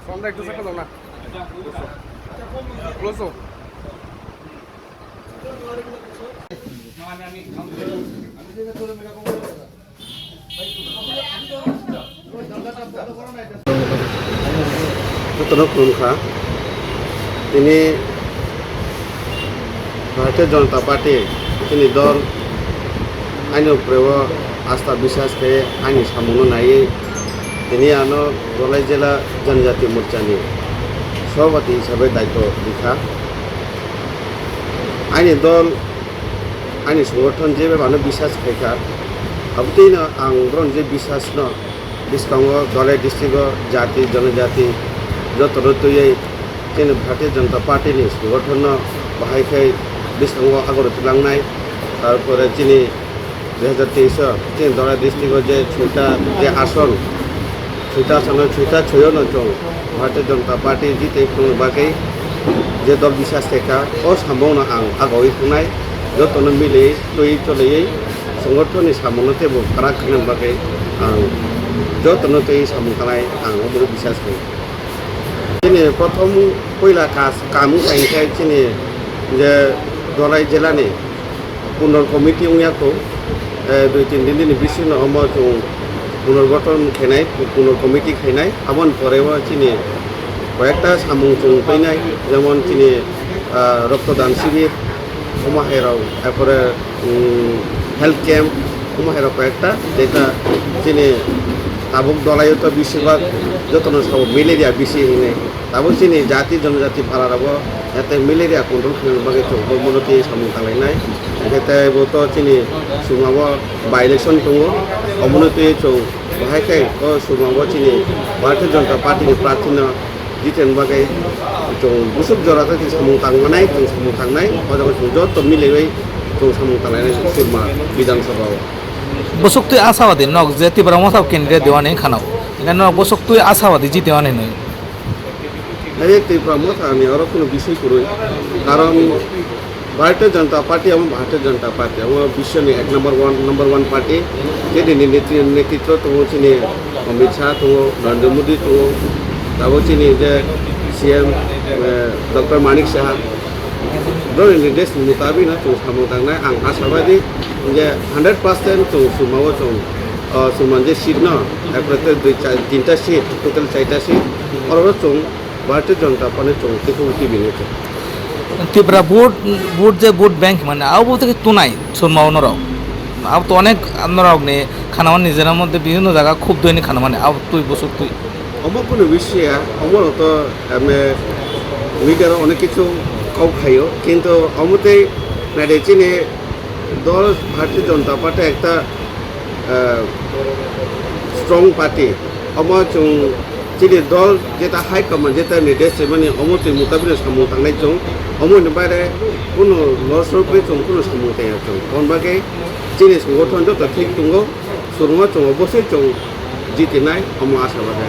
ফোনটা একটু চেপে দাও না ক্লোজ হোক খুমখা তিনি ভারতীয় জনতা পার্টি তিনি দল আইন উপরেও আস্থা বিশ্বাস খেয়ে আইন সামনে নাই তিনি আনো ধলাই জেলা জনজাতি মোর্চানি সভাপতি হিসাবে দায়িত্ব দীক্ষা আইনি দল আইনি সংগঠন যেভাবে বিশ্বাস খাইখা আবুতেইনো आं ब्रन जे বিশ্বাস न बिस्कांगो धलाई डिस्ट्रिक्ट जाति जनजाति जतरतुयै जोंनि भारतीय जनता पार्टीनि संगठन बाहायखाय बिस्कांगो आगरति लांनाय तारपरे जोंनि 2023 जोंनि धलाई डिस्ट्रिक्ट जे छयटा जे आसन छयटा आसनाव छयटा छयनो दं भारतीय जनता पार्टी जिते खुंनो बागै जे दल বিশ্বাস खायखा अ सामावनो आं आगावै खुंनाय जतनो मिलै तयै चलयै संगठननि सामनते फाराग खालामनो बागै आं जतनो तयै सामन खानाय आं अमरो বিশ্বাস खायो दिनै प्रथम पहिला कामु खायखाय दिनै जे धलाई जिल्लानि पुनर कमिटि उयाखौ 2-3 दिननि बिसिनो अमरजों पुनर्गठन खायनाय पुनर कमिटि खायनाय आमन परेबो दिनै কয়েকটা সামুং চং ফैनाय যেমন তিনি রক্তদান শিবির কুমাহেরাও এরপরে হেলথ ক্যাম্প কুমাহেরাও কয়েকটা যেটা তিনি তাবুক দলাইও তো বেশিরভাগ যত্ন সব ম্যালেরিয়া বেশি হইনাই তাবো তিনি জাতি জনজাতি পাড়ারাবো এতে ম্যালেরিয়া কন্ট্রোল খালামनो बागै চৌকমনতি সামুং खालायनाय এতে বতো তিনি সুমাবো বাই ইলেকশন दङ अमनति चौ बाहायखाय सुमाबो তিনি भारतीय जनता पार्टीनि प्रार्थीनो जितेन बागै जों बुसुक जराथा जों सामुं थांनाय जों सामुं थांनाय अजाबो जों जत मिलायबाय जों सामुं थांनाय सुरमा विधानसभायाव बुसुक तुई आशावादी नक जे तिब्रा मथाव केन्द्रीय देवानी खानाव एखाने बुसुक तुई आशावादी जितेवानी नय এই তিব্রা মথানি আর কোনো বিষয় করই কারণ भारतीय जनता पार्टी এবং भारतीय जनता पार्टी এবং বিশ্বনি এক নম্বর 1 পার্টি যেদিন নেতৃত্ব তো চিনি অমিত শাহ তো নরেন্দ্র মোদি তো তাবো চিনি যে सीएम डॉक्टर मानिक साहा ब्रनि निर्देश मुताबिक ना जों सामु थांनाय आं आशाबादि जे 100% जों सुमावो जों सुमान जे सीट न एप्रते 2-3टा सीट टोटल 4टा सीट और जों भारतीय जनता पार्टी जों तेखौ उठिबिनो तिब्रा ভোট যে ভোট ব্যাংক মানে আও বলতে কি তুনাই সুরমাওনরাও আও তো অনেক আপনারাও নে খানামান নিজের মধ্যে বিভিন্ন জায়গা খুব দৈনিক খানা মানে আও তুই বসুক তুই আমার কোনো বিষয় আমার তো আমি মিডিয়ার অনেক কিছু কাউ খাইও কিন্তু অমতেই নাইডে চিনি দল ভারতীয় জনতা পার্টি একটা স্ট্রং পার্টি আমার চিনি দল যেটা হাইকমান্ড যেটা নির্দেশ মানে অমতে মোতাবিক সামু থাকনাय जों অমনি বাইরে কোনো লসরপে जों কোনো সামু थाया जों অনবাগে চিনি সংগঠন যত ঠিক दङ सुरुमा जों অবশ্যই जों জিতেनाय अम आशाबादि